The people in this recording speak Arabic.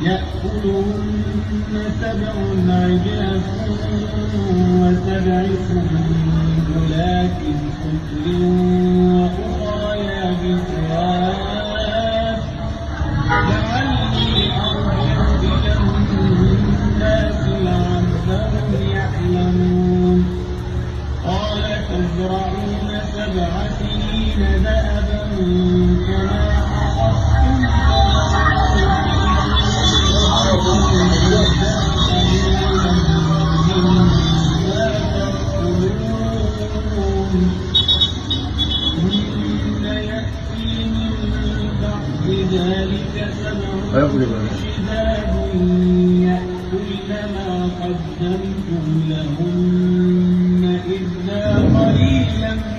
يأكلهن سبع عجاف وسبع سنبلات خضر وأخرى يابسات لعلي أرجع إلى الناس لعلهم يعلمون قال تزرعون 7 سنين دأبا كما حصدتم ذلك 7 شداد يأكلن ما قدمتم لهن إلا قليلا